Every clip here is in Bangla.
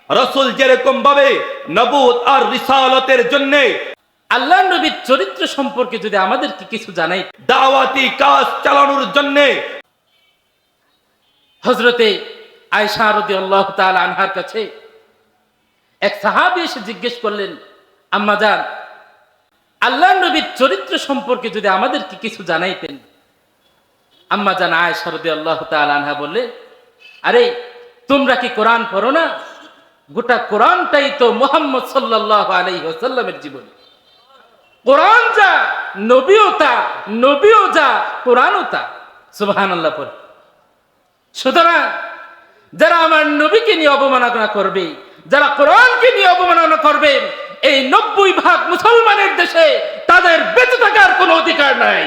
রাসূল যেরকম ভাবে নবুয়ত আর রিসালাতের জন্য আল্লাহ নবীর চরিত্র সম্পর্কে যদি আমাদেরকে কিছু জানাই, দাওয়াতি কাজ চালানোর জন্য হযরতে আয়েশা রাদিয়াল্লাহু তাআলা আনহার কাছে এক সাহাবী এসে জিজ্ঞেস করলেন, আম্মা জান, আল্লাহ নবীর চরিত্র সম্পর্কে যদি আমাদেরকে কিছু জানাইতেন। আম্মা জান আয়েশা রাদিয়াল্লাহু তাআলা আনহা বললে, আরে তোমরা কি কোরআন পড়ো না? গোটা কোরআনটাই তো মুহাম্মদ সাল্লাল্লাহু আলাইহি ওয়াসাল্লামের জীবনী। কোরআন যা নবীও তা, নবীও যা কোরআনও তা। সুবহানাল্লাহ পড়ে। সুতরাং যারা আমার নবীকে নিয়ে অবমাননা করবে, যারা কোরআনকে নিয়ে অবমাননা করবে, এই 90% মুসলমানের দেশে তাদের বেঁচে থাকার কোনো অধিকার নাই।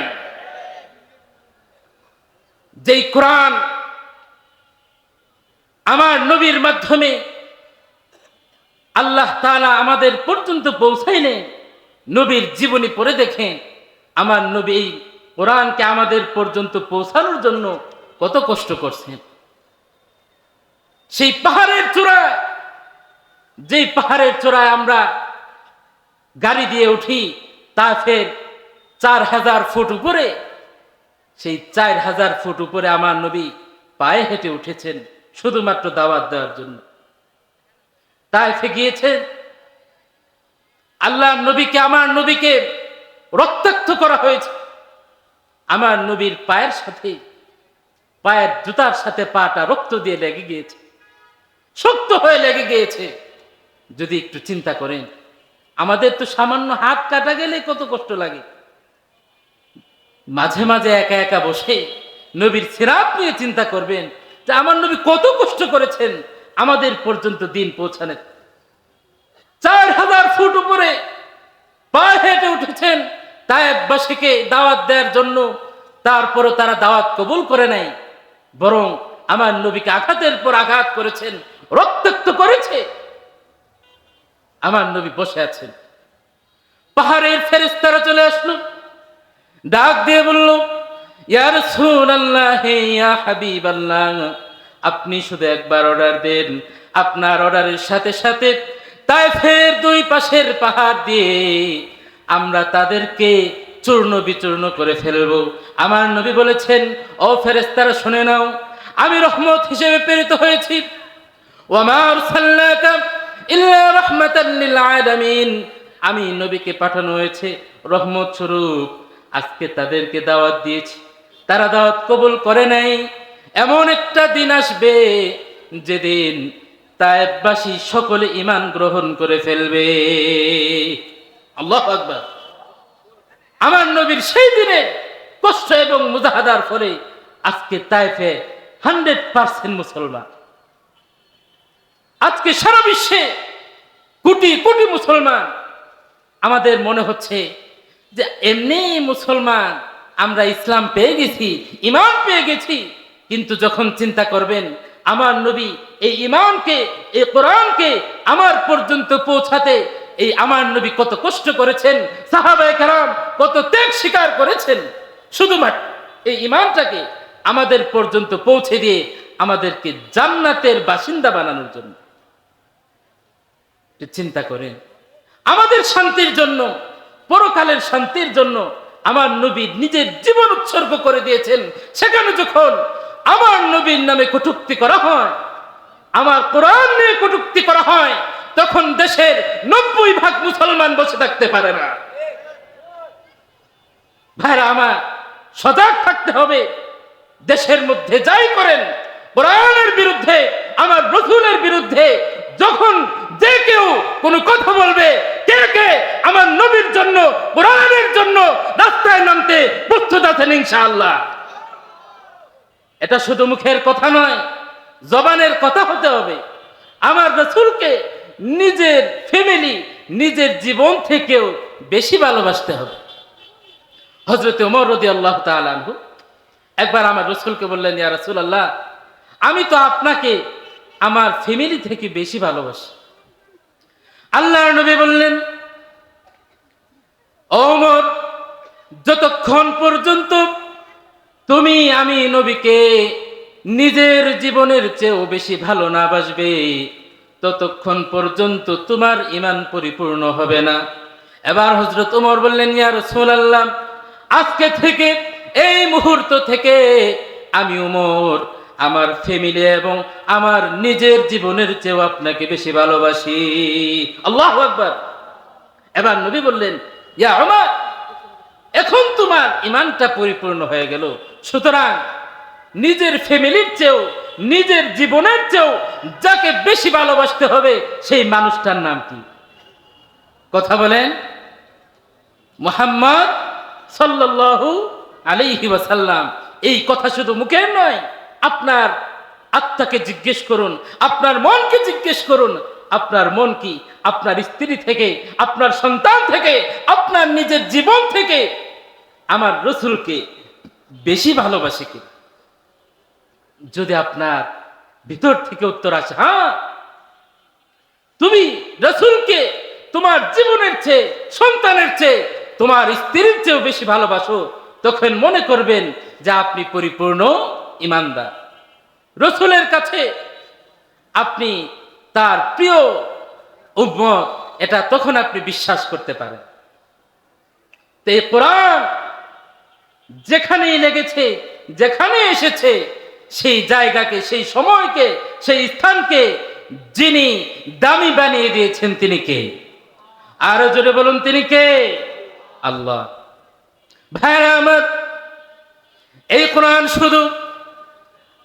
যেই কোরআন আমার নবীর মাধ্যমে আল্লাহ তাআলা আমাদের পর্যন্ত পৌঁছাইলে, নবীর জীবনী পড়ে দেখেন আমার নবী এই কোরআনকে আমাদের পর্যন্ত পৌঁছানোর জন্য কত কষ্ট করছেন। সেই পাহাড়ের চূড়ায়, যেই পাহাড়ের চূড়ায় আমরা গাড়ি দিয়ে উঠি, তা ফের 4000 ফুট উপরে, সেই 4000 ফুট উপরে আমার নবী পায়ে হেঁটে উঠেছেন শুধুমাত্র দাওয়াত দেওয়ার জন্য। তাইফে গিয়েছেন, আল্লাহ নবীকে, আমার নবীকে রক্তাক্ত করা হয়েছে। আমার নবীর পায়ের সাথে, পায়ের জুতার সাথে পাটা রক্ত দিয়ে লেগে গিয়েছে, শক্ত হয়ে লেগে গিয়েছে। যদি একটু চিন্তা করেন, আমাদের তো সামান্য হাত কাটা গেলে কত কষ্ট লাগে। মাঝে মাঝে একা একা বসে নবীর সিরাত নিয়ে চিন্তা করবেন যে আমার নবী কত কষ্ট করেছেন আমাদের পর্যন্ত দিন পৌঁছানোর। 4000 ফুট উপরে পায়ে হেঁটে উঠেছেন তায়েফবাসীকে দাওয়াত দেওয়ার জন্য। তারপরও তারা দাওয়াত কবুল করে নাই, বরং আমার নবীকে আঘাতের পর আঘাত করেছেন, রক্তাক্ত করেছে। আমার নবী বসে আছেন, পাহাড়ের ফেরেশতারা চলে আসলো, ডাক দিয়ে বলল, ইয়া রাসূলুল্লাহ, ইয়া হাবিবাল্লাহ, আপনি শুধু একবার অর্ডার দেন, আপনার অর্ডারের সাথে সাথে তায়েফের 2 পাশের পাহাড় দিয়ে আমরা তাদেরকে চূর্ণ বিচূর্ণ করে ফেলবো। আমার নবী বলেছেন, ও ফেরেশতারা শুনে নাও, আমি রহমত হিসেবে প্রেরিত হয়েছি। ওয়া মা আরসালনাকা ইল্লা রাহমাতাল লিল আলামিন, আমি নবীকে পাঠানো হয়েছে রহমত স্বরূপ। আজকে তাদেরকে দাওয়াত দিয়েছি, তারা দাওয়াত কবুল করে নাই। এমন একটা দিন আসবে যেদিন তায়েফবাসী সকলে ঈমান গ্রহণ করে ফেলবে। আল্লাহু আকবার। আমার নবীর সেই দিনে কষ্ট এবং মুজাহাদার ফলে আজকে তায়েফে 100% মুসলমান। আজকে সারা বিশ্বে কোটি কোটি মুসলমান। আমাদের মনে হচ্ছে যে এমনি মুসলমান, আমরা ইসলাম পেয়ে গেছি, ঈমান পেয়ে গেছি। কিন্তু যখন চিন্তা করবেন আমার নবী এই ঈমানকে, এই কোরআনকে আমার পর্যন্ত পৌঁছাতে এই আমার নবী কত কষ্ট করেছেন, সাহাবায়ে কেরাম কত ত্যাগ স্বীকার করেছেন, শুধুমাত্র এই ঈমানটাকে আমাদের পর্যন্ত পৌঁছে দিয়ে আমাদেরকে জান্নাতের বাসিন্দা বানানোর জন্য। চিন্তা করেন, আমাদের শান্তির জন্য, পরকালের শান্তির জন্য আমার নবী নিজের জীবন উৎসর্গ করে দিয়েছেন। সেখানে যখন আমার নবীর নামে কটূক্তি করা হয়, আমার কোরআন নিয়ে কটূক্তি করা হয়, তখন দেশের 90% মুসলমান বসে থাকতে পারে না। ভাইরা আমার, সজাগ থাকতে হবে। দেশের মধ্যে যাই করেন, কোরআনের বিরুদ্ধে, আমার রাসূলের বিরুদ্ধে যখন যে কেউ কোনো কথা বলবে, কে কে আমার নবীর জন্য, কোরআনের জন্য রাস্তায় নামতে প্রস্তুত আছেন ইনশাআল্লাহ। এটা শুধু মুখের কথা নয়, জবানের কথা হতে হবে। আমার রাসূলকে নিজের ফ্যামিলি, নিজের জীবন থেকেও বেশি ভালোবাসতে হবে। হযরত ওমর রাদিয়াল্লাহু তাআলা আনহু একবার আমার রাসূলকে বললেন, ইয়া রাসূলুল্লাহ, আমি তো আপনাকে আমার ফ্যামিলি থেকে বেশি ভালোবাসি। আল্লাহর নবী বললেন, ওমর, যতক্ষণ পর্যন্ত তুমি আমি নবীকে নিজের জীবনের চেয়েও বেশি ভালো না বাসবে, ততক্ষণ পর্যন্ত তোমার ঈমান পরিপূর্ণ হবে না। এবার হযরত ওমর বললেন, ইয়া রাসূলুল্লাহ, আজকে থেকে, এই মুহূর্ত থেকে আমি ওমর আমার ফ্যামিলি এবং আমার নিজের জীবনের চেয়েও আপনাকে বেশি ভালোবাসি। আল্লাহু আকবার। এবার নবী বললেন, ইয়া ওমর, এখন তোমার ঈমানটা পরিপূর্ণ হয়ে গেল, সুতরাং নিজের ফ্যামিলির চেয়েও, নিজের জীবনের চেয়েও যাকে বেশি ভালোবাসতে হবে সেই মানুষটার নাম কি? কথা বলেন। মুহাম্মদ সাল্লাল্লাহু আলাইহি ওয়াসাল্লাম। এই কথা শুধু মুখের নয়, আপনার আত্মাকে জিজ্ঞেস করুন, আপনার মনকে জিজ্ঞেস করুন। আপনার মন কি আপনার স্ত্রী থেকে, আপনার সন্তান থেকে, আপনার নিজের জীবন থেকে আমার রসুলকে বেশি ভালোবাসে কি? যদি আপনার ভিতর থেকে উত্তর আসে হ্যাঁ, তুমি রসুলকে তোমার জীবনের চেয়ে, সন্তানের চেয়ে, তোমার স্ত্রীর চেয়েও বেশি ভালোবাসো, তখন মনে করবেন যে আপনি পরিপূর্ণ ঈমানদার। রসুলের কাছে আপনি তার প্রিয় উম্মত, এটা তখন আপনি বিশ্বাস করতে পারেন। তো এই কোরআন যেখানেই লেগেছে, যেখানে এসেছে, সেই জায়গাকে, সেই সময়কে, সেই স্থানকে যিনি দামি বানিয়ে দিয়েছেন তিনি কে? আরো জোরে বলুন, তিনি কে? আল্লাহ। ভাইরা আমার, এই কোরআন শুধু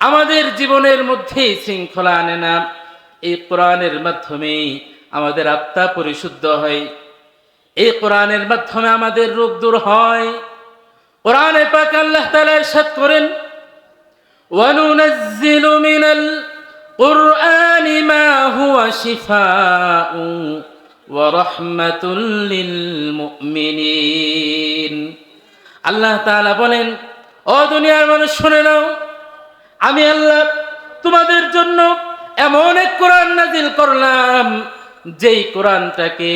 আমাদের জীবনের মধ্যে শৃঙ্খলা আনে না, এই কোরআনের মাধ্যমেই আমাদের আত্মা পরিশুদ্ধ হয়, এই কোরআনের মাধ্যমে আমাদের রোগ দূর হয়। কোরআনে পাক আল্লাহ তাআলা ইরশাদ করেন, ওয়ানুনাজ্জিলু মিনাল কুরআনি মা হুয়া শিফাউ ওয়া রাহমাতুল লিল মুমিনিন। আল্লাহ তাআলা বলেন, ও দুনিয়ার মানুষ শুনে নাও, আমি আল্লাহ তোমাদের জন্য এমন এক কোরআন নাজিল করলাম, যেই কোরআনটাকে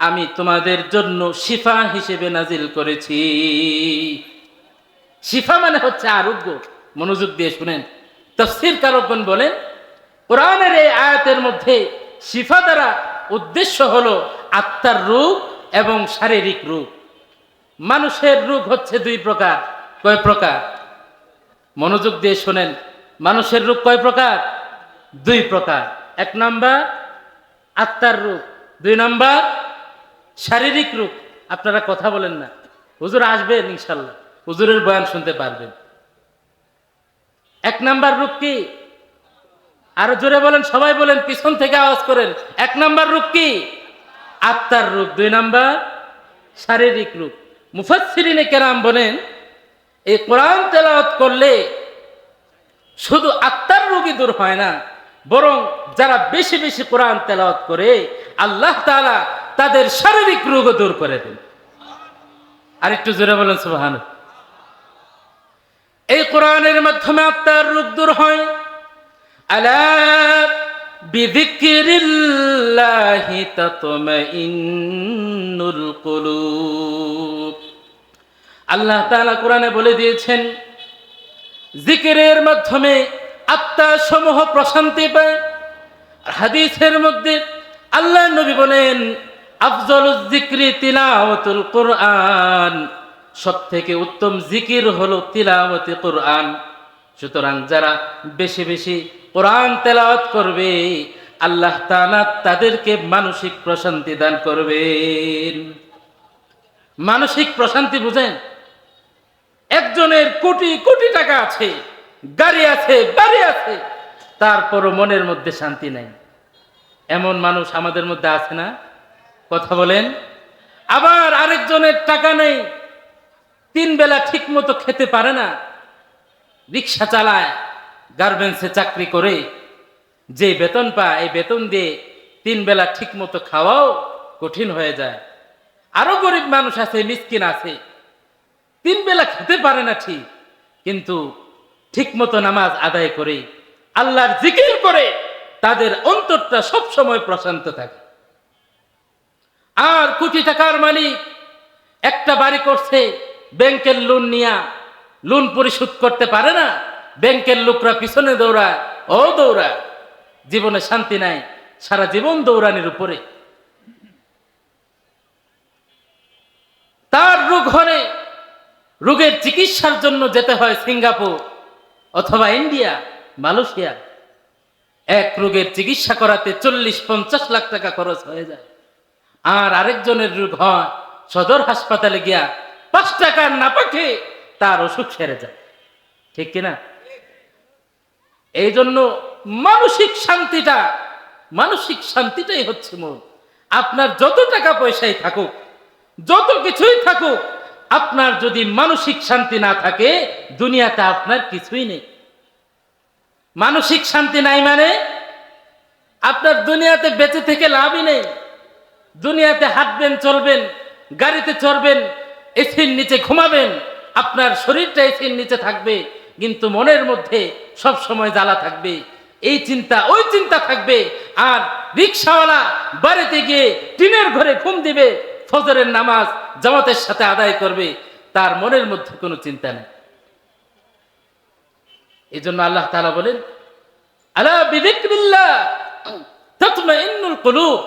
আমি তোমাদের জন্য শিফা হিসেবে নাজিল করেছি। শিফা মানে হচ্ছে আরোগ্য। মনোযোগ দিয়ে শুনেন, তাফসীর কারকগণ বলেন, কোরআনের এই আয়াতের মধ্যে শিফা দ্বারা উদ্দেশ্য হলো আত্মার রোগ এবং শারীরিক রোগ। মানুষের রোগ হচ্ছে দুই প্রকার। কয় প্রকার? মনোযোগ দিয়ে শোনেন, মানুষের রোগ কয় প্রকার? দুই প্রকার। এক নাম্বার আত্মার রোগ, দুই নাম্বার শারীরিক রোগ। আপনারা কথা বলেন না, হুজুর আসবেন ইনশাল্লাহ, হুজুরের বয়ান শুনতে পারবেন। এক নাম্বার রোগ কি? আরো জোরে বলেন, সবাই বলেন, পিছন থেকে আওয়াজ করেন। এক নাম্বার রোগ কি? আত্মার রোগ। দুই নাম্বার শারীরিক রোগ। মুফাসসিরিনে কেরাম বলেন, এই কোরআন তেলাওয়াত করলে শুধু আত্মার রোগই দূর হয় না, বরং যারা বেশি বেশি কোরআন তেলাওয়াত করে আল্লাহ তাআলা তাদের শারীরিক রোগও দূর করে দেন। আর একটু জোরে বলেন সুবহানাল্লাহ। এই কোরআনের মাধ্যমে আত্মার রোগ দূর হয়। আলা বিযিকরিল্লাহি তাতমাইন্নুল কুলুব। আল্লাহ তাআলা কোরআনে বলে দিয়েছেন, জিকিরের মাধ্যমে আত্মা সমূহ প্রশান্তি পায়। হাদিসের মধ্যে আল্লাহ নবী বলেন, আফজালুজ যিকরি তিলাওয়াতুল কুরআন। সবথেকে উত্তম জিকির হলো তিলাওয়াতে কুরআন। সুতরাং যারা বেশি বেশি কোরআন তেলাওয়াত করবে, আল্লাহ তাআলা তাদেরকে মানসিক প্রশান্তি দান করবেন। মানসিক প্রশান্তি বুঝেন? একজনের কোটি কোটি টাকা আছে, গাড়ি আছে, বাড়ি আছে, তারপরও মনের মধ্যে শান্তি নাই। এমন মানুষ আমাদের মধ্যে আছে না? কথা বলেন। আবার আরেকজনের টাকা নেই, তিন বেলা ঠিক মতো খেতে পারে না, রিক্সা চালায়, গার্মেন্টসে চাকরি করে, যে বেতন পায় এই বেতন দিয়ে তিন বেলা ঠিক মতো খাওয়াও কঠিন হয়ে যায়। আরো গরিব মানুষ আছে, মিসকিন আছে, তিন বেলা খেতে পারে না ঠিক, কিন্তু ঠিক মতো নামাজ আদায় করে, আল্লাহর জিকির করে তাদের অন্তরটা সব সময় প্রশান্ত থাকে। আর কোটি টাকার মালিক একটা বাড়ি করছে, ব্যাংকের লোন নিয়া লোন পরিশোধ করতে পারে না, ব্যাংকের লোকরা পিছনে দৌড়ায়, ও দৌড়ায়, জীবনে শান্তি নাই। সারা জীবন দৌড়ানির উপরে। তার রোগ হলে রোগের চিকিৎসার জন্য যেতে হয় সিঙ্গাপুর অথবা ইন্ডিয়া, মালয়েশিয়া। এক রোগের চিকিৎসা করাতে 40-50 লাখ টাকা খরচ হয়ে যায়। আর আরেকজনের রোগ হয় সদর হাসপাতালে গিয়া 5 টাকার নাপাকে তার অসুখ সেরে যায়। ঠিক কিনা? এই জন্য মানসিক শান্তিটাই হচ্ছে মূল। আপনার যত টাকা পয়সাই থাকুক, যত কিছুই থাকুক, আপনার যদি মানসিক শান্তি না থাকে, দুনিয়াতে আপনার কিছুই নেই। মানসিক শান্তি নাই মানে আপনার দুনিয়াতে বেঁচে থেকে লাভই নেই। দুনিয়াতে হাঁটবেন, চলবেন, গাড়িতে চড়বেন, এসির নিচে ঘুমাবেন, আপনার শরীরটা এসির নিচে থাকবে, কিন্তু মনের মধ্যে সব সময় জ্বালা থাকবে, এই চিন্তা ওই চিন্তা থাকবে। আর রিকশাওয়ালা বাড়িতে গিয়ে টিনের ঘরে ঘুম দিবে, ফজরের নামাজ জামাতের সাথে আদায় করবে, তার মনের মধ্যে কোনো চিন্তা নেই। এই জন্য আল্লাহ তাআলা বলেন, আলা বিযিকরিল্লাহ তাতমাইন্নুল কুলুব।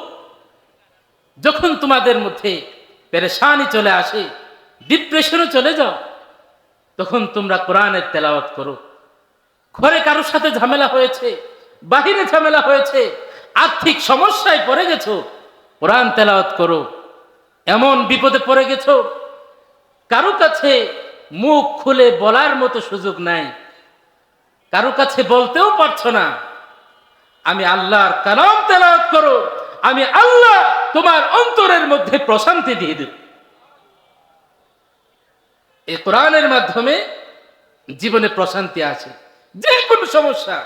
যখন তোমাদের মধ্যে পেরেশানি চলে আসে, ডিপ্রেশনে চলে যাও, তখন তোমরা কোরআনের তেলাওয়াত করো। ঘরে কারোর সাথে ঝামেলা হয়েছে, বাহিরে ঝামেলা হয়েছে, আর্থিক সমস্যায় পড়ে গেছো, কোরআন তেলাওয়াত করো। এমন বিপদে পড়ে গেছো, কারো কাছে মুখ খুলে বলার মতো সুযোগ নাই, কারো কাছে বলতেও পারছো না, আমি আল্লাহর কালাম তেলাওয়াত করো, আমি আল্লাহ তোমার অন্তরের মধ্যে প্রশান্তি দিয়ে দেব। এই কোরআনের মাধ্যমে জীবনে প্রশান্তি আসে। যে কোনো সমস্যা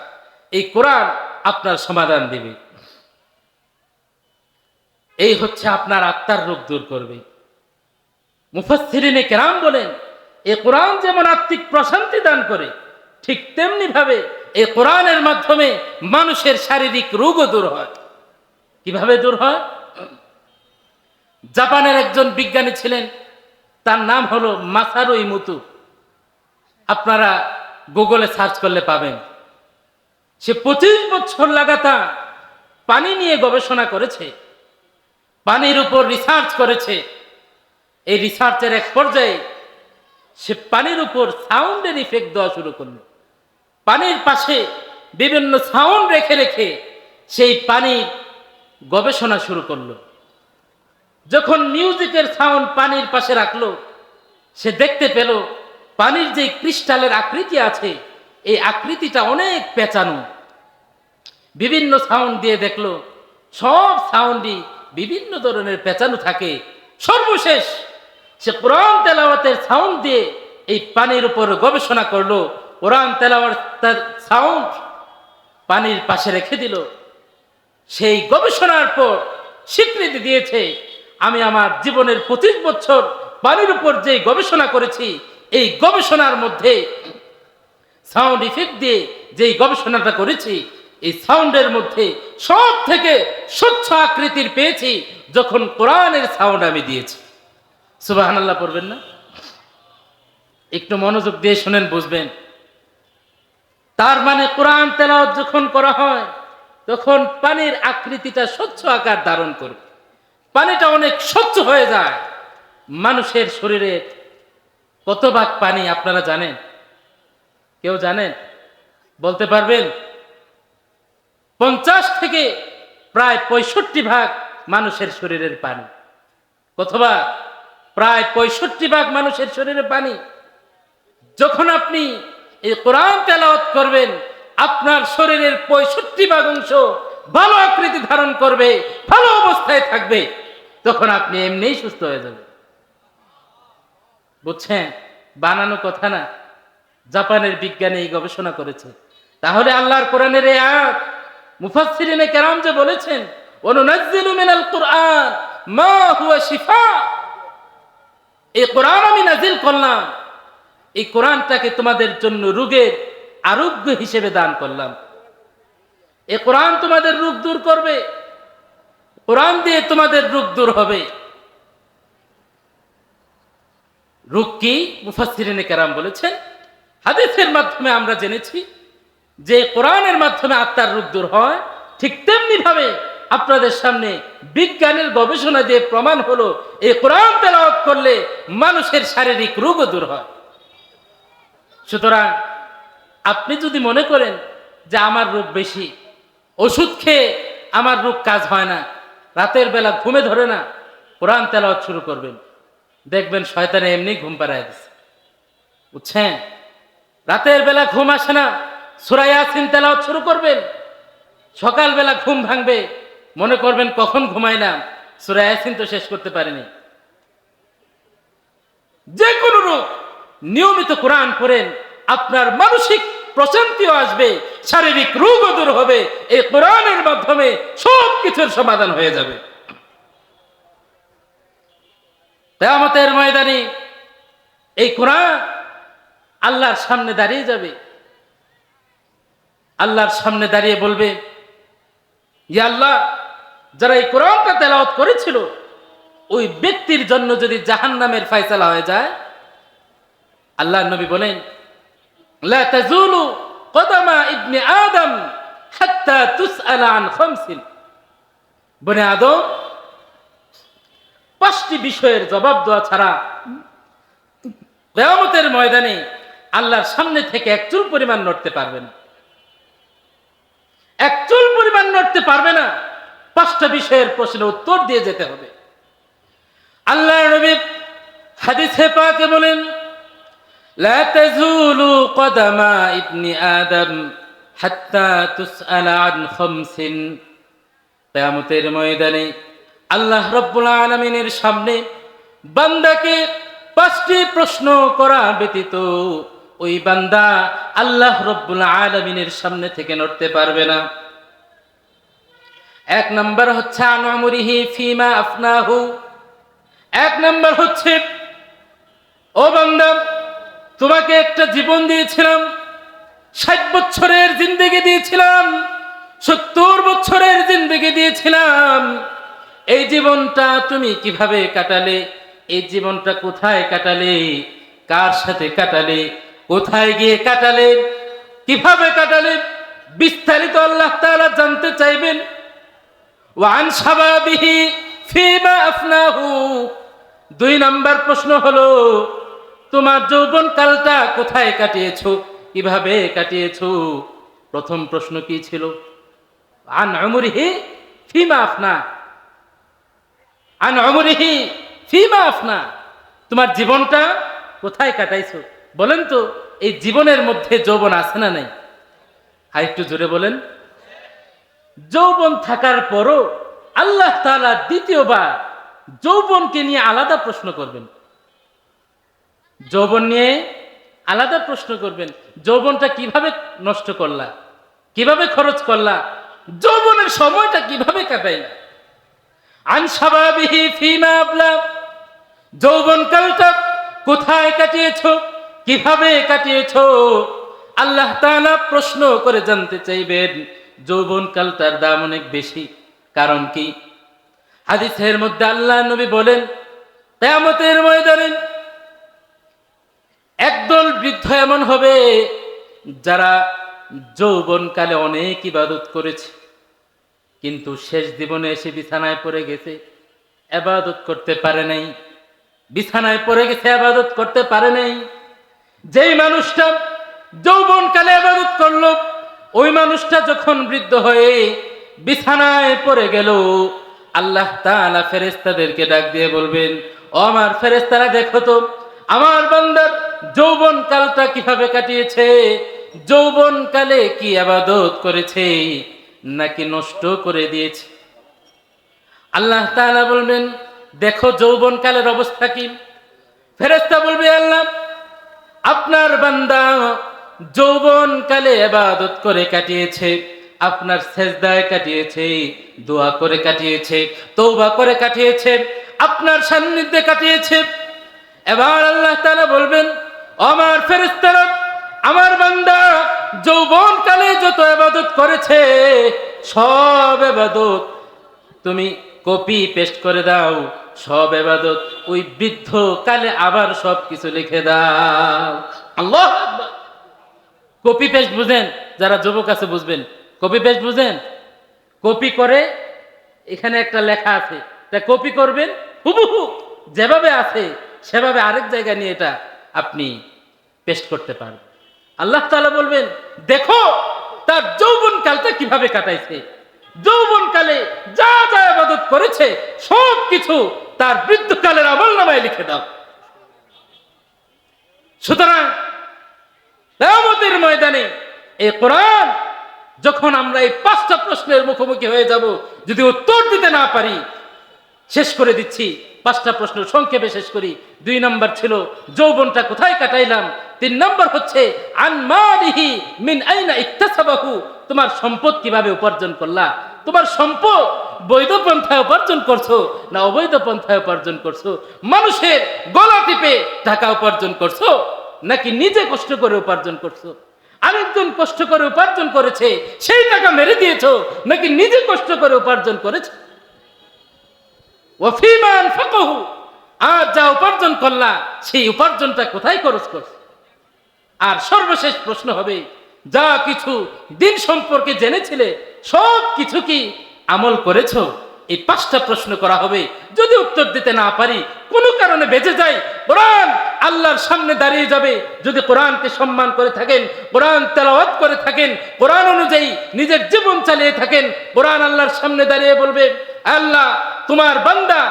এই কোরআন আপনার সমাধান দেবে। এই হচ্ছে আপনার আত্মার রোগ দূর করবে। মুফাসসিরিনে কেরাম বলেন, এই কোরআন যেমন আত্মিক প্রশান্তি দান করে, ঠিক তেমনি ভাবে এই কোরআনের মাধ্যমে মানুষের শারীরিক রোগও দূর হয়। কিভাবে দূর হয়? জাপানের একজন বিজ্ঞানী ছিলেন, তার নাম হলো মাসারু ইমোতো। আপনারা গুগলে সার্চ করলে পাবেন। সে 25 বছর লাগাতার পানি নিয়ে গবেষণা করেছে, পানির উপর রিসার্চ করেছে। এই রিসার্চের এক পর্যায়ে সে পানির উপর সাউন্ডের ইফেক্ট দেওয়া শুরু করলো। পানির পাশে বিভিন্ন সাউন্ড রেখে রেখে সেই পানির গবেষণা শুরু করলো। যখন মিউজিকের সাউন্ড পানির পাশে রাখলো, সে দেখতে পেল পানির যে ক্রিস্টালের আকৃতি আছে, এই আকৃতিটা অনেক পেঁচানো। বিভিন্ন সাউন্ড দিয়ে দেখলো, সব সাউন্ডই বিভিন্ন ধরনের পেঁচানো থাকে। সর্বশেষ সে কোরআন তেলাওয়াতের সাউন্ড দিয়ে এই পানির উপর গবেষণা করলো। কোরআন তেলাওয়াতের সাউন্ড পানির পাশে রেখে দিল। সেই গবেষণার পর স্বীকৃতি দিয়েছে, আমি আমার জীবনের 25 বছর পানির উপর যে গবেষণা করেছি, এই গবেষণার মধ্যে সাউন্ড ইফেক্ট দিয়ে যেই গবেষণাটা করেছি, এই সাউন্ডের মধ্যে সব থেকে স্বচ্ছ আকৃতির পেয়েছি যখন কোরআনের সাউন্ড আমি দিয়েছি। সুবহানাল্লাহ পড়বেন না? একটু মনোযোগ দিয়ে শুনেন, বুঝবেন। তার মানে কোরআন তেলাওয়াত যখন করা হয়, তখন পানির আকৃতিটা স্বচ্ছ আকার ধারণ করে, পানিটা অনেক স্বচ্ছ হয়ে যায়। মানুষের শরীরে কত ভাগ পানি আপনারা জানেন? কেউ জানেন? বলতে পারবেন? 50 থেকে প্রায় 65 ভাগ মানুষের শরীরের পানি। কত ভাগ? প্রায় 65 ভাগ মানুষের শরীরে পানি। যখন আপনি এই কোরআন তেলাওয়াত করবেন, আপনার শরীরের 65 ভাগ অংশ ভালো আকৃতি ধারণ করবে, ভালো অবস্থায় থাকবে, তখন আপনি এমনিই সুস্থ হয়ে যাবেন। বুঝছেন? বানানো কথা না, জাপানের বিজ্ঞানী এই গবেষণা করেছে। তাহলে আল্লাহর কোরআনের এই আয়াত মুফাসসিরিনে কেরাম যে বলেছেন, ওয়ানুনাজ্জিলু মিনাল কুরআন মা হুয়া শিফা, এই কোরআন আমি নাজিল করলাম, এই কোরআনটাকে তোমাদের জন্য রোগের আরোগ্য হিসেবে দান করলাম। এই কোরআন তোমাদের রোগ দূর করবে, কোরআন দিয়ে তোমাদের রোগ দূর হবে। রোগ কি? মুফাসসিরিনে কেরাম বলেছেন, হাদিসের মাধ্যমে আমরা জেনেছি যে কোরআনের মাধ্যমে আত্মার রোগ দূর হয়, ঠিক তেমনি ভাবে আপনাদের সামনে বিজ্ঞানের গবেষণা দিয়ে প্রমাণ হলো এই কোরআন তেলাওয়াত করলে মানুষের শারীরিক রোগও দূর হয়। সুতরাং আপনি যদি মনে করেন যে আমার রোগ বেশি, ওষুধ খেয়ে আমার রোগ কাজ হয় না, রাতের বেলা ঘুমে ধরে না, কোরআন তেলাওয়াত শুরু করবেন, দেখবেন শয়তানে এমনি ঘুম পাড়ায় দিচ্ছে। বুঝছেন? রাতের বেলা ঘুম আসে না, সূরা ইয়াসিন তেলাওয়াত শুরু করবেন, সকালবেলা ঘুম ভাঙবে, মনে করবেন কখন ঘুমাইলাম, সূরা ইয়াসিন তো শেষ করতে পারিনি। যে কোনো রোগ নিয়মিত কোরআন পড়েন, আপনার মানসিক প্রশান্তিও আসবে, শারীরিক রোগও দূর হবে। এই কোরআনের মাধ্যমে সব কিছুর সমাধান হয়ে যাবে। কিয়ামতের ময়দানে এই কোরআন আল্লাহর সামনে দাঁড়িয়ে যাবে। আল্লাহর সামনে দাঁড়িয়ে বলবে, ইয়া আল্লাহ, যারা এই কোরআনটা তেলাওয়াত করেছিল ওই ব্যক্তির জন্য যদি জাহান্নামের ফয়সালা হয়ে যায়, আল্লাহর নবী বলেন, লা তাজুলু কদামা ইবনে আদম হাত্তা তুসআলা আন খামসিন। বনে আদম 5টি বিষয়ের জবাব দেওয়া ছাড়া কিয়ামতের ময়দানে আল্লাহর সামনে থেকে এক চুল পরিমাণ নড়তে পারবে না। এক চুল পরিমাণ নড়তে পারবে না। 5টা বিষয়ের প্রশ্নের উত্তর দিয়ে যেতে হবে। আল্লাহর নবী হাদিসে পাকে বলেন, লা তাজুলু কদামা ইবনি আদম হাত্তা তুসআলা আন খামসিন। কিয়ামতের ময়দানে আল্লাহ রাব্বুল আলামিনের সামনে বান্দাকে 5টি প্রশ্ন করা ব্যতীত ওই বান্দা আল্লাহ রাব্বুল আলামিনের সামনে থেকে নড়তে পারবে না। 1 নাম্বার হচ্ছে আন উমরিহি ফিমা আফনাহু। 1 নাম্বার হচ্ছে, ও বান্দা, তোমাকে একটা জীবন দিয়েছিলাম, 60 বছরের জিন্দেগি দিয়েছিলাম, 70 বছরের জিন্দেগি দিয়েছিলাম। এই জীবনটা তুমি কিভাবে কাটালে? এই জীবনটা কোথায় কাটালে? কার সাথে কাটালে? কোথায় গিয়ে কাটালে? কিভাবে কাটালে? বিস্তারিত আল্লাহ তাআলা জানতে চাইবেন। ওয়ান শাবাবিহি ফিমা আফনাহু। 2 নাম্বার প্রশ্ন হলো, তোমার যৌবন কালটা কোথায় কাটিয়েছো, কিভাবে কাটিয়েছো? প্রথম প্রশ্ন কি ছিল? আন উমরিহি ফিমা আফনা। আন উমরিহি ফিমা আফনা, তোমার জীবনটা কোথায় কাটাইছো? বলেন তো, এই জীবনের মধ্যে যৌবন আছে না নাই? আর একটু জোরে বলেন। যৌবন থাকার পরও আল্লাহ তাআলা দ্বিতীয়বার যৌবনকে নিয়ে আলাদা প্রশ্ন করবেন। যৌবন নিয়ে আলাদা প্রশ্ন করবেন। যৌবনটা কিভাবে নষ্ট করলা, কিভাবে খরচ করলা, যৌবনের সময়টা কিভাবে কাটাইলা? আন শাবাবিহি ফিমা আবলা, যৌবনকালটা কোথায় কাটিয়েছো, কিভাবে কাটিয়েছো? আল্লাহ তাআলা প্রশ্ন করে জানতে চাইবেন। যৌবনকালটার দাম অনেক বেশি। কারণ কি? হাদিসের মধ্যে আল্লাহ নবী বলেন, কিয়ামতের ময়দানে একদল বৃদ্ধ এমন হবে যারা যৌবনকালে অনেক ইবাদত করেছে, কিন্তু শেষ জীবনে এসে বিছানায় পড়ে গেছে, ইবাদত করতে পারে নাই। বিছানায় পড়ে গেছে, ইবাদত করতে পারে নাই। যেই মানুষটা যৌবনকালে ইবাদত করলো, ওই মানুষটা যখন বৃদ্ধ হয়ে বিছানায় পড়ে গেল, আল্লাহ তাআলা ফেরেশতাদেরকে ডাক দিয়ে বলবেন, ও আমার ফেরেশতারা, দেখো তো আমার বান্দার যৌবনকালটা কিভাবে কাটিয়েছে, যৌবনকালে কি ইবাদত করেছে নাকি নষ্ট করে দিয়েছে। আল্লাহ তাআলা বলবেন, দেখো যৌবনকালের অবস্থা কি। ফেরেশতা বলবে, আল্লাহ, আপনার বান্দা যৌবনকালে ইবাদত করে কাটিয়েছে, আপনার সেজদায় কাটিয়েছে, দোয়া করে কাটিয়েছে, তওবা করে কাটিয়েছে, আপনার সান্নিধ্যে কাটিয়েছে। এবার আল্লাহ তাআলা বলবেন, আমার ফেরেশতারা, আমার বান্দা যৌবনকালে যত ইবাদত করেছে সব ইবাদত তুমি কপি পেস্ট করে দাও, সব ইবাদত ওই বৃদ্ধ কালে আবার সব কিছু লিখে দাও। আল্লাহু আকবার। কপি পেস্ট বুঝেন? যারা যুবক আছে বুঝবেন। কপি পেস্ট বুঝেন? কপি করে এখানে একটা লেখা আছে, এটা কপি করবেন, হুবহু যেভাবে আছে সেভাবে আরেক জায়গায় নিয়ে এটা আপনি পেস্ট করতে পারবেন। আল্লাহ তাআলা বলবেন, দেখো তার যৌবনকালটা কিভাবে কাটাইছে, যৌবনকালে যা যা ইবাদত করেছে সব কিছু তার বৃদ্ধকালের আমলনামায় লিখে দাও। সুতরাং কিয়ামতের ময়দানে এই কোরআন যখন আমরা এই 5টা প্রশ্নের মুখোমুখি হয়ে যাব, যদি উত্তর দিতে না পারি, শেষ করে দিচ্ছি 5টা প্রশ্ন সংক্ষেপে শেষ করি। 2 নম্বর ছিল যৌবনটা কোথায় কাটাইলাম, 3 নম্বর হচ্ছে আন মালিহি মিন আইনা ইকতাসাবাহু, তোমার সম্পদ কিভাবে উপার্জন করলা, তোমার সম্পদ বৈধ পন্থায় উপার্জন করছো না অবৈধ পন্থায় উপার্জন করছো, মানুষের গলা টিপে টাকা উপার্জন করছো নাকি নিজে কষ্ট করে উপার্জন করছো, আরেকজন কষ্ট করে উপার্জন করেছে সেই টাকা মেরে দিয়েছো নাকি নিজে কষ্ট করে উপার্জন করেছো, ওয়াফিমা আনফাকাহু, আর যা উপার্জন করলা সেই উপার্জনটা কোথায় খরচ করছো। আর সর্বশেষ প্রশ্ন হবে, যা কিছু দিন সম্পর্কে জেনেছিলে সব কিছু কি আমল করেছো। এই 5টা প্রশ্ন করা হবে। যদি উত্তর দিতে না পারি, কোনো কারণে বেঁচে যাই, কোরআন আল্লাহর সামনে দাঁড়িয়ে যাবে। যদি কোরআনকে সম্মান করে থাকেন, কোরআন তেলাওয়াত করে থাকেন, কোরআন অনুযায়ী নিজের জীবন চালিয়ে থাকেন, কোরআন আল্লাহর সামনে দাঁড়িয়ে বলবে, আল্লাহ তোমার বান্দা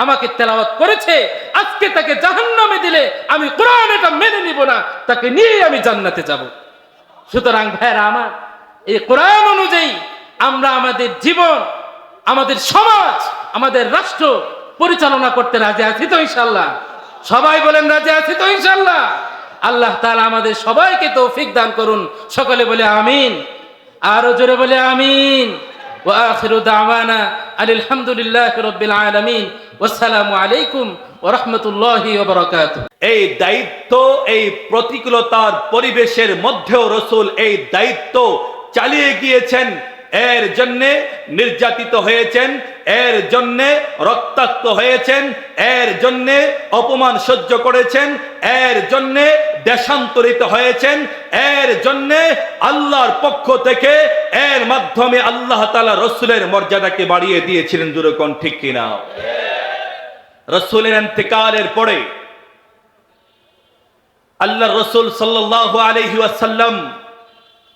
আমাকে তেলাওয়াত করেছে, আজকে তাকে জাহান্নামে দিলে আমি কোরআন এটা মেনে নিব না, তাকে নিয়ে আমি জান্নাতে যাব। সুতরাং ভাইরা আমার, এই কোরআন অনুযায়ী আমরা আমাদের জীবন, আমাদের সমাজ, আমাদের রাষ্ট্র পরিচালনা করতে রাজি আছি তো ইনশাআল্লাহ? সবাই বলেন রাজি আছি তো ইনশাআল্লাহ? আল্লাহ তাআলা আমাদের সবাইকে তৌফিক দান করুন। সকলে বলে আমিন, আরো জোরে বলে আমিন। ওয়া আখিরু দাওয়ানা আলহামদুলিল্লাহি রাব্বিল আলামিন। ওয়াসসালামু আলাইকুম ওয়া রাহমাতুল্লাহি ওয়া বারাকাতুহু। এই দায়িত্ব, এই প্রতিকূলতার পরিবেশের মধ্যেও রাসূল এই দায়িত্ব চালিয়ে গিয়েছেন। এর জন্যে নির্যাতিত হয়েছেন, এর জন্যে রক্তাক্ত হয়েছেন, এর জন্যে অপমান সহ্য করেছেন, এর জন্যে দেশান্তরিত হয়েছেন, এর জন্যে আল্লাহর পক্ষ থেকে এর মাধ্যমে আল্লাহ তাআলা রাসূলের মর্যাদাকে বাড়িয়ে দিয়েছিলেন। জোরে কোন ঠিক কিনা? রাসূলের ইন্তেকালের পরে আল্লাহর রাসূল সাল্লাল্লাহু আলাইহি ওয়াসাল্লাম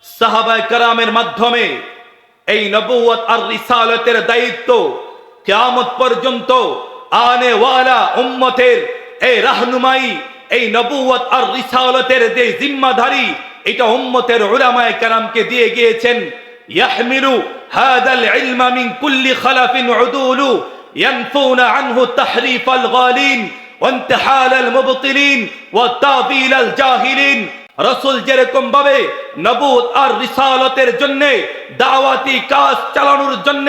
সাহাবায়ে কেরামের মাধ্যমে এই নবুয়ত আর রিসালাতের দায়িত্ব কিয়ামত পর্যন্ত আনে ওয়ালা উম্মতের এই রাহনুমাই, এই নবুয়ত আর রিসালাতের যে জিম্মাদারি, এটা উম্মতের উলামায়ে কেরামকে দিয়ে গিয়েছেন। ইয়াহমিলু হাদাল ইলমা মিন কুল্লি খালাফিন উদুলু ইয়ানফুনা আনহু তাহরিফাল গালিন ওয়া ইনতিহালাল মুবতিলিন ওয়া তাবিলাল জাহিলিন। রাসূল যেরকম ভাবে নবুয়ত আর রিসালাতের জন্য দাওয়াতি কাজ চালানোর জন্য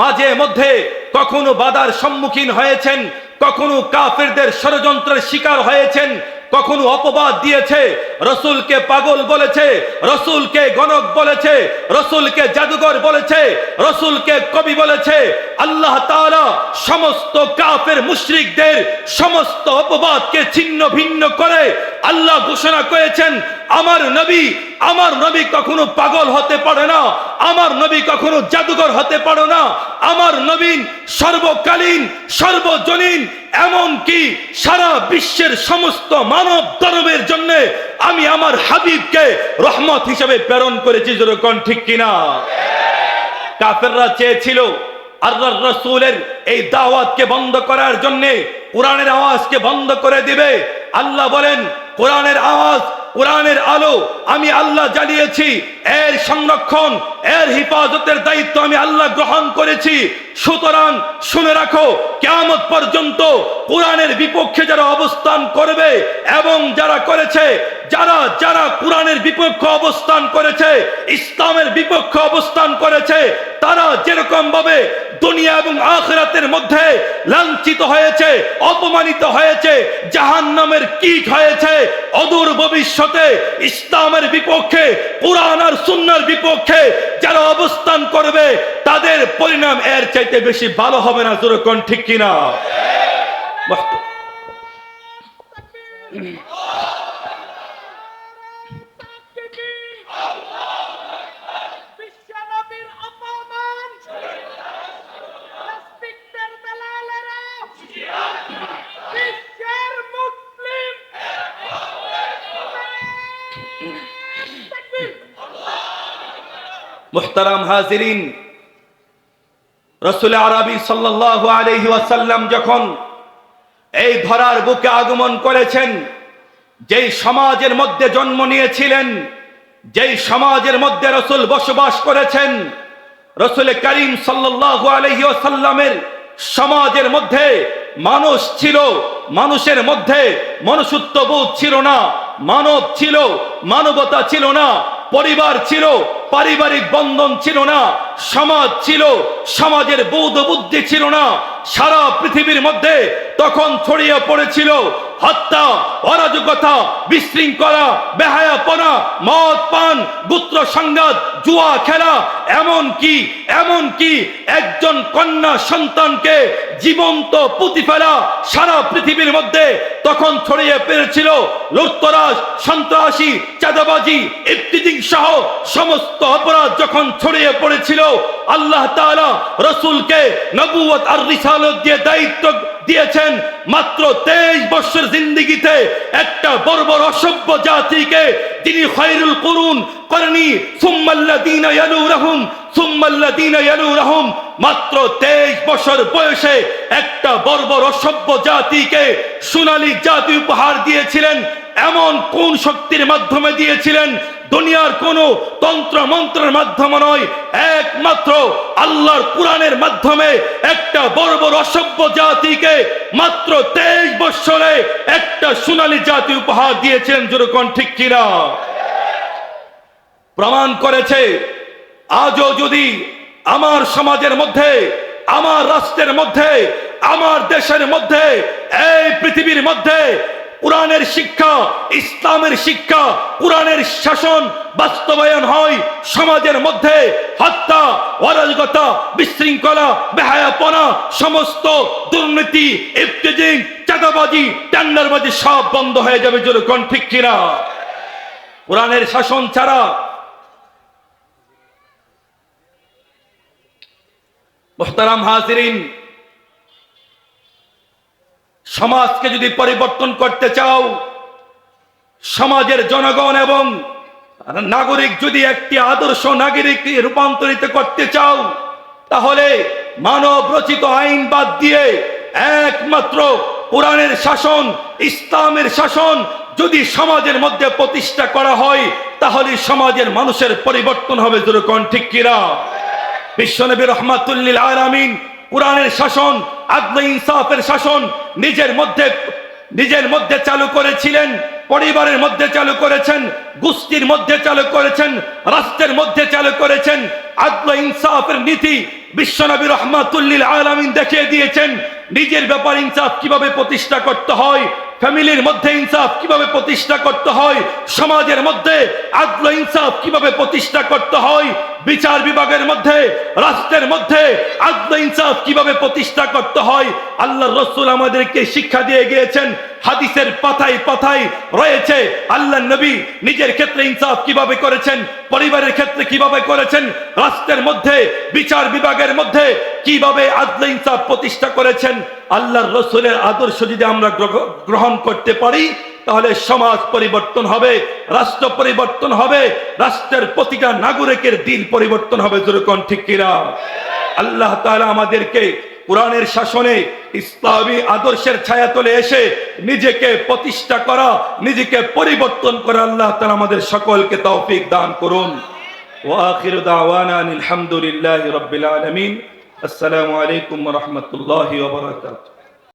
মাঝে মধ্যে কখনো বাধার সম্মুখীন হয়েছেন, কখনো কাফেরদের ষড়যন্ত্রের শিকার হয়েছেন, কখনো অপবাদ দিয়েছে, রাসূলকে পাগল বলেছে, রাসূলকে গণক বলেছে, রাসূলকে জাদুকর বলেছে, রাসূলকে কবি বলেছে। আল্লাহ তাআলা সমস্ত কাফের মুশরিকদের সমস্ত অপবাদকে ছিন্ন ভিন্ন করে আল্লাহ ঘোষণা করেছেন, আমার নবী কখনো পাগল হতে পারে না, আমার নবী কখনো জাদুকর হতে পারে না, আমার নবী সর্বকালীন সর্বজনীন, এমন কি সারা বিশ্বের সমস্ত মানব ধর্মের জন্য আমি আমার হাবিবকে রহমত হিসেবে প্রেরণ করেছি। যেরকম ঠিক কিনা? কাফেররা চেয়েছিল আল্লাহর রাসূলের এই দাওয়াতকে বন্ধ করার জন্য, কোরআনের আওয়াজকে বন্ধ করে দিবে। আল্লাহ বলেন, কোরআনের আওয়াজ, কোরআনের আলো আমি আল্লাহ জ্বালিয়েছি, এর সংরক্ষণ, এর হিফাজতের দায়িত্ব আমি আল্লাহ গ্রহণ করেছি। সুতরাং শুনে রাখো, কিয়ামত পর্যন্ত কোরআনের বিপক্ষে যারা অবস্থান করবে এবং যারা করেছে, যারা কোরআনের বিপক্ষে অবস্থান করেছে, ইসলামের বিপক্ষে অবস্থান করেছে, তারা যেরকম ভাবে দুনিয়া এবং আখিরাতের মধ্যে লাঞ্ছিত হয়েছে, অপমানিত হয়েছে, জাহান্নামের কীট হয়েছে, অদূর ভবিষ্যতে ইসলামের বিপক্ষে, কোরআন আর সুন্নাহর বিপক্ষে যারা অবস্থান করবে তাদের পরিণাম এর চাইতে বেশি ভালো হবে না। জোরে কোন ঠিক কিনা? মুহতারাম হাজিরিন, রাসূল আরবি সাল্লাল্লাহু আলাইহি ওয়াসাল্লাম যখন এই ধরার বুকে আগমন করেছেন, যেই সমাজের মধ্যে জন্ম নিয়েছিলেন, যেই সমাজের মধ্যে রাসূল বসবাস করেছেন, রাসূল করিম সাল্লাল্লাহু আলাইহি ওয়াসাল্লামের সমাজের মধ্যে মানুষ ছিল, মানুষের মধ্যে মনুষ্যত্ববোধ ছিল না, মানব ছিল, মানবতা ছিল না, পরিবার ছিল, পারিবারিক বন্ধন ছিল না, সমাজ ছিল, সমাজের বোধ বুদ্ধি ছিল না। সারা পৃথিবীর মধ্যে তখন ছড়িয়ে পড়েছিল হত্যা, অরাজকতা, বিশৃঙ্খলা, বেহায়াপনা, মদ পান, গোত্র সংঘাত, জুয়া খেলা, এমনকি একজন কন্যা সন্তানকে জীবন্ত পুঁতি ফেলা সারা পৃথিবীর মধ্যে তখন ছড়িয়ে পড়েছিল। লুটতরাজ, সন্ত্রাসী, চাঁদাবাজি, ইফতিজিং সহ সমস্ত অপরাধ যখন ছড়িয়ে পড়েছিল, আল্লাহ তাআলা রাসূলকে নবুয়ত আর রিসালাত দিয়ে দায়িত্ব দিয়েছেন মাত্র 23 বছর জিন্দেগিতে একটা বর্বর অসভ্য জাতিকে তিনি খায়রুল কুরুন করনি সুম্মাল্লাযীনা ইয়ালুনহুম মাত্র 23 বছর বয়সে একটা বর্বর অসভ্য জাতিকে সোনালী জাতি উপহার দিয়েছিলেন। এমন কোন শক্তির মাধ্যমে দিয়েছিলেন? দুনিয়ার কোন তন্ত্র মন্ত্রের মাধ্যমে নয়, একমাত্র আল্লাহর কোরআনের মাধ্যমে একটা বর্বর অসভ্য জাতিকে মাত্র 23 বছরে একটা সোনালী জাতি উপহার দিয়েছেন। যেরকম ঠিক কিনা? প্রমাণ করেছে আজও যদি আমার সমাজের মধ্যে, আমার রাষ্ট্রের মধ্যে, আমার দেশের মধ্যে, এই পৃথিবীর মধ্যে কোরআনের শিক্ষা, ইসলামের শিক্ষা, কোরআনের শাসন বাস্তবায়ন হয়, সমাজের মধ্যে হত্যা, অরাজকতা, বিশৃঙ্খলা, বেহায়াপনা, সমস্ত দুর্নীতি, ইফতিজিং, চাঁদাবাজি, টেন্ডারবাজি সব বন্ধ হয়ে যাবে। যেরকম ঠিক কিনা? কোরআনের শাসন ছাড়া মুহতারাম হাজিরিন, সমাজকে যদি পরিবর্তন করতে চাও, সমাজের জনগণ এবং নাগরিক যদি একটি আদর্শ নাগরিককে রূপান্তরিত করতে চাও, তাহলে মানব রচিত আইন বাদ দিয়ে একমাত্র কোরআনের শাসন, ইসলামের শাসন যদি সমাজের মধ্যে প্রতিষ্ঠা করা হয়, তাহলে সমাজের মানুষের পরিবর্তন হবে। যেরকম ঠিক কিনা? বিশ্বনবী রাহমাতুল লিল আলামিন কোরআনের শাসন, আদল ইনসাফের শাসন নিজের মধ্যে চালু করেছিলেন, পরিবারের মধ্যে চালু করেছেন, গোষ্ঠীর মধ্যে চালু করেছেন, রাষ্ট্রের মধ্যে চালু করেছেন। আদল ইনসাফের নীতি বিশ্বনবী রাহমাতুল লিল আলামিন দেখিয়ে দিয়েছেন নিজের ব্যাপারে ইনসাফ কিভাবে প্রতিষ্ঠা করতে হয়, ফ্যামিলির মধ্যে ইনসাফ কিভাবে প্রতিষ্ঠা করতে হয়, সমাজের মধ্যে আদল ইনসাফ কিভাবে প্রতিষ্ঠা করতে হয়, বিচার বিভাগের মধ্যে, রাষ্ট্রের মধ্যে আদল ইনসাফ কিভাবে প্রতিষ্ঠা করতে হয়। আল্লাহর রাসূল আমাদেরকে শিক্ষা দিয়ে গিয়েছেন। হাদিসের পাতায় পাতায় রয়েছে আল্লাহর নবী নিজের ক্ষেত্রে ইনসাফ কিভাবে করেছেন, পরিবারের ক্ষেত্রে কিভাবে করেছেন, রাষ্ট্রের মধ্যে, বিচার বিভাগের মধ্যে কিভাবে আদল ইনসাফ প্রতিষ্ঠা করেছেন। আল্লাহর রাসূলের আদর্শ যদি আমরা গ্রহণ করতে পারি, তাহলে সমাজ পরিবর্তন হবে, রাষ্ট্র পরিবর্তন হবে, রাষ্ট্রের প্রতিটা নাগরিকের দিন পরিবর্তন হবে। যেরকম ঠিক কিনা? আল্লাহ তাআলা আমাদেরকে কোরআনের শাসনে, ইসলামী আদর্শের ছায়াতলে এসে নিজেকে প্রতিষ্ঠা করা, নিজেকে পরিবর্তন করা আল্লাহ তাআলা আমাদের সকলকে তৌফিক দান করুন। ওয়া আখিরু দাওয়ানা আলহামদুলিল্লাহি রাব্বিল আলামিন। আসসালামু আলাইকুম ওয়া রাহমাতুল্লাহি ওয়া বারাকাতুহু।